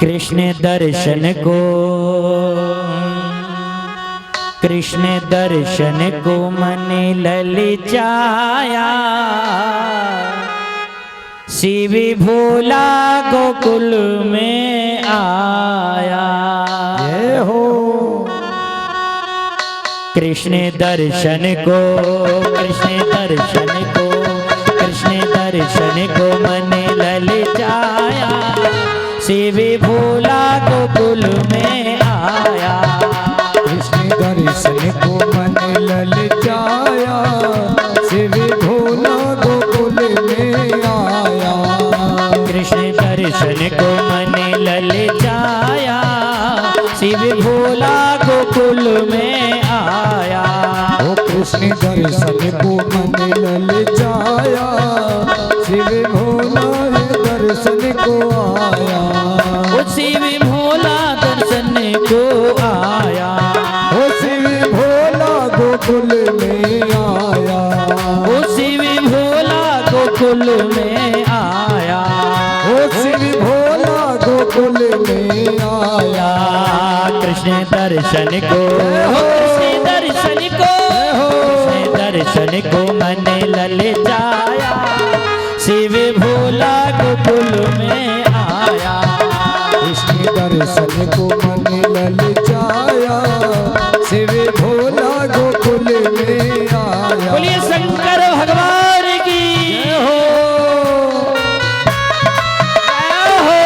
कृष्ण दर्शन को, कृष्ण दर्शन को मन ललचाया, शिव भोला गोकुल में आया। ये हो कृष्ण दर्शन को, कृष्ण दर्शन को, कृष्ण दर्शन को मन ललचाया, शिव भोला गोकुल में आया। कृष्ण दर्शन को मन ललचाया, शिव भोला गोकुल में आया। कृष्ण दर्शन को मन ललचाया, शिव भोला गोकुल में आया। ओ कृष्ण दर्शन को मन ललचाया, शिव भोला दर्शन को आया। ओ शिव भोला दर्शन को आया, ओ शिव भोला गोकुल में आया। ओ शिव भोला गोकुल में आया। ओ शिव भोला गोकुल में आया। कृष्ण दर्शन को, कृष्ण दर्शन को, कृष्ण दर्शन को मन ललचाया, शिव भोला गोकुल में आया। कृष्ण दर्शन को मन ललचाया, शिव भोला गोकुल में आया। बोलिए शंकर भगवान की जय हो, जय हो।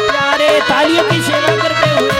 प्यारे तालियों की सेवा करते हुए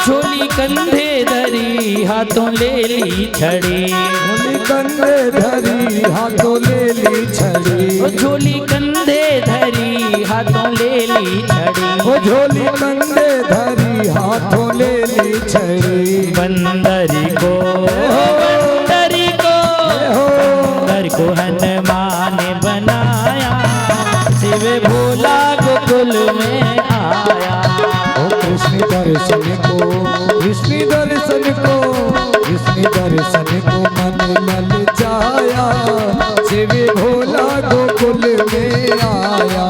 झोली कंधे धरी हाथों ले ली छड़ी, झोली कंधे धरी हाथों ले ली छड़ी। झोली कंधे धरी हाथों ले ली छड़ी। ओ झोली कंधे धरी हाथों ले ली छड़ी। बंदरी को, बंदरी को, बंदर को हनुमान बनाया, शिव भोला गोकुल में आया। ओ कृष्ण दर्शन को, कृष्ण दर्शन को, कृष्ण दर्शन को मन ललचाया, शिव भोला गोकुल में आया।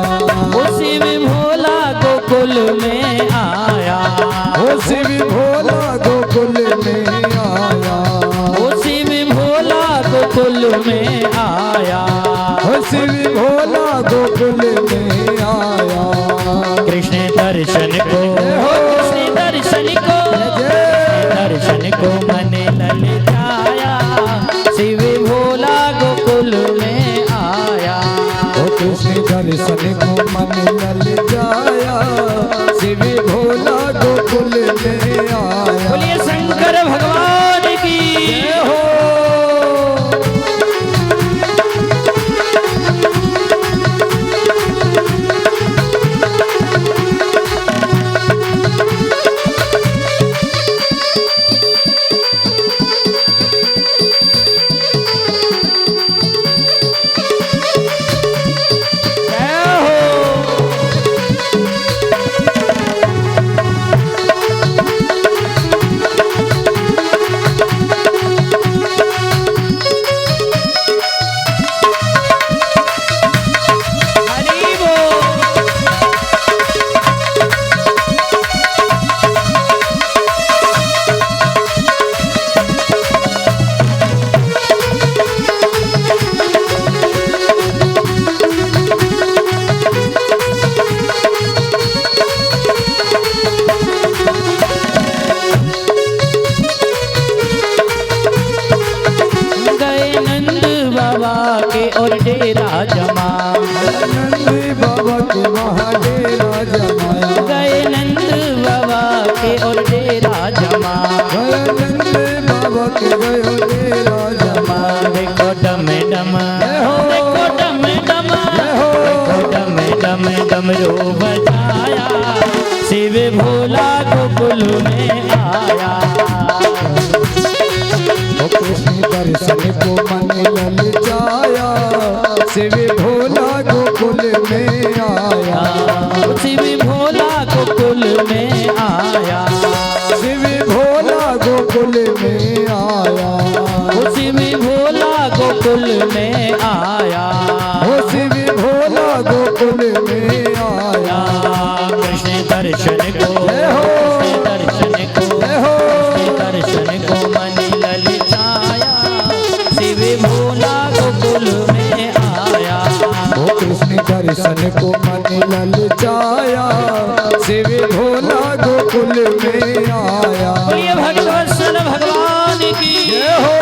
ओ शिव भोला गोकुल में आया। ओ शिव भोला गोकुल में आया। ओ शिव भोला गोकुल में आया। ओ शिव भोला गोकुल में आया। कृष्ण दर्शन को, कृष्ण दर्शन को, दर्शन को मन ललचाया, शिव भोला गोकुल में आया। ओ कृष्ण दर्शन को मन ललचाया, शिव भोला गोकुल में आया। बोलिए शंकर भगवान की जय हो। और डेरा जमा, नंद बाबा के वहाँ डेरा जमाया। गए नंद बाबा के और डेरा जमा, गए नंद के गयो तेरा जमा। देखो डम डम, हो। देखो डम डम, हो। देखो डम डम डमरू बजाया, शिव भोला गोकुल में आया। ओ कृष्ण दर्शन को मन ललचाया, शिव भोला गोकुल में आया। शिव भोला गोकुल में आया, शिव भोला गोकुल में आया। शिव भोला गोकुल में आया, ओ शिव भोला गोकुल में आया। कृष्ण दर्शन को, हो। कृष्ण दर्शन को, हो। कृष्ण दर्शन को मन ललचाया, शिव भोला गोकुल में आया। ओ कृष्ण दर्शन को मन ललचाया, शिव भोला गोकुल में आया। बोलिए भगवत्सल भगवान की जय हो।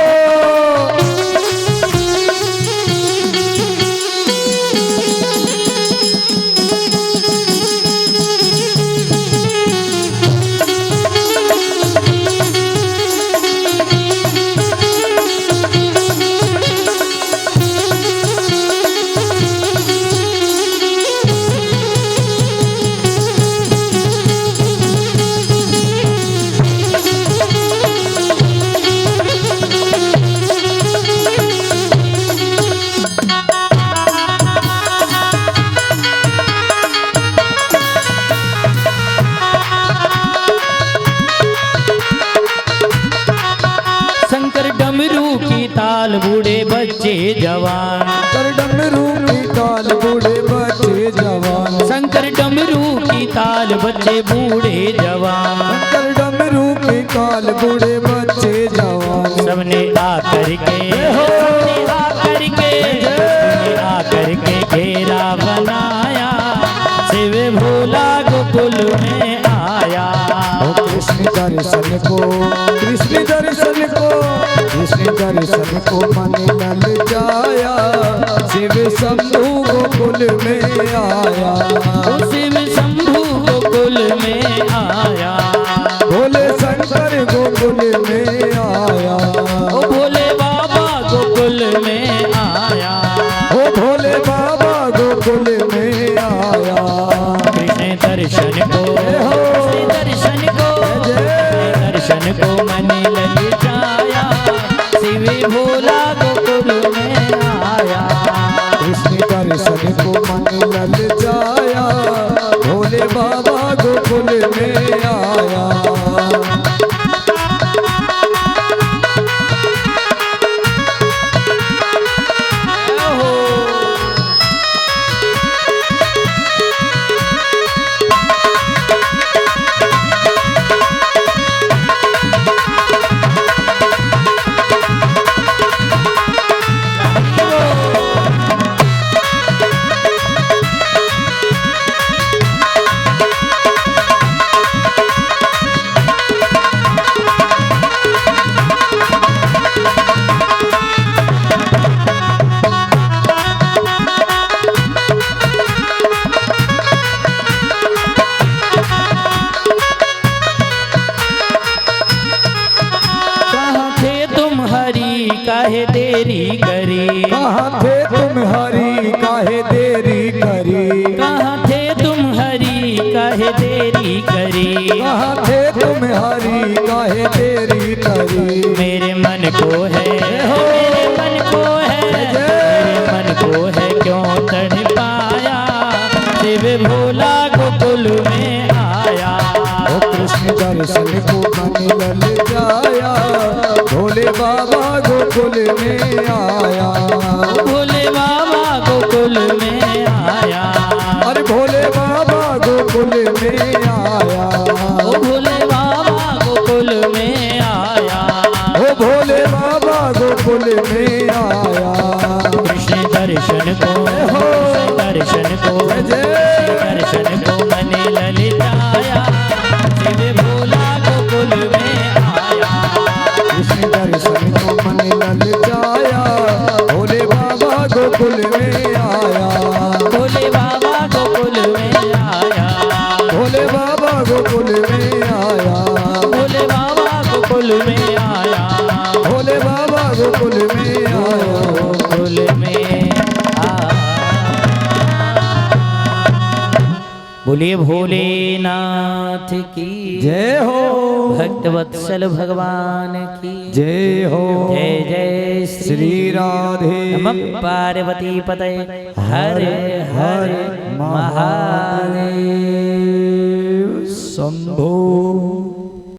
शंकर डमरू की ताल बूढ़े बच्चे जवान, कर डमरू की ताल बूढ़े बच्चे जवान। शंकर डमरू की ताल बच्चे बूढ़े जवान, कर डमरू की ताल बूढ़े बच्चे जवान। सबने आकर के, सबने आकर के, सबने आकर के घेरा बनाया, शिव भोला गोकुल में आया। ओ कृष्ण दर्शन को, कृष्ण दर्शन को, कृष्ण दर्शन को मन ललचाया, शिव शंभु गोकुल में आया। शिव शंभु गोकुल में आया, भोले शंकर गोकुल में आया। ओ भोले बाबा गोकुल में आया, ओ भोले बाबा गोकुल में आया। कृष्ण दर्शन को, कृष्ण दर्शन को, कृष्ण दर्शन को मन ललचाया, शिव भोला गोकुल में आया। कृष्ण दर्शन को मन ललचाया, भोले बाबा गोकुल में आया। काहे देरी करी, कहाँ थे तुम हरी काहे देरी करी। कहाँ थे तुम हरी काहे देरी करी, कहाँ थे तुम हरी काहे देरी करी। मेरे मन को है, मेरे मन को है, मेरे मन को है क्यों तड़ पाया, शिव भोला गोकुल में आया। ओ कृष्ण दर्शन को मन ललचाया, भोले बाबा गोकुल में आया। भोले बाबा गोकुल में आया, अरे भोले बाबा गोकुल में आया। ओ भोले बाबा गोकुल में आया, ओ भोले बाबा गोकुल में आया। कृष्ण दर्शन को, कृष्ण दर्शन को, कृष्ण दर्शन को मन ललचाया, शिव भोला गोकुल में आया। कृष्ण दर्शन को मन ललचाया, भोले बाबा गोकुल में आया। गोकुल में बोलिए भोलेनाथ की जय हो, भक्त वत्सल भगवान की जय हो, जय जय श्री राधे नमः पार्वती पते हर हर महादेव शंभो।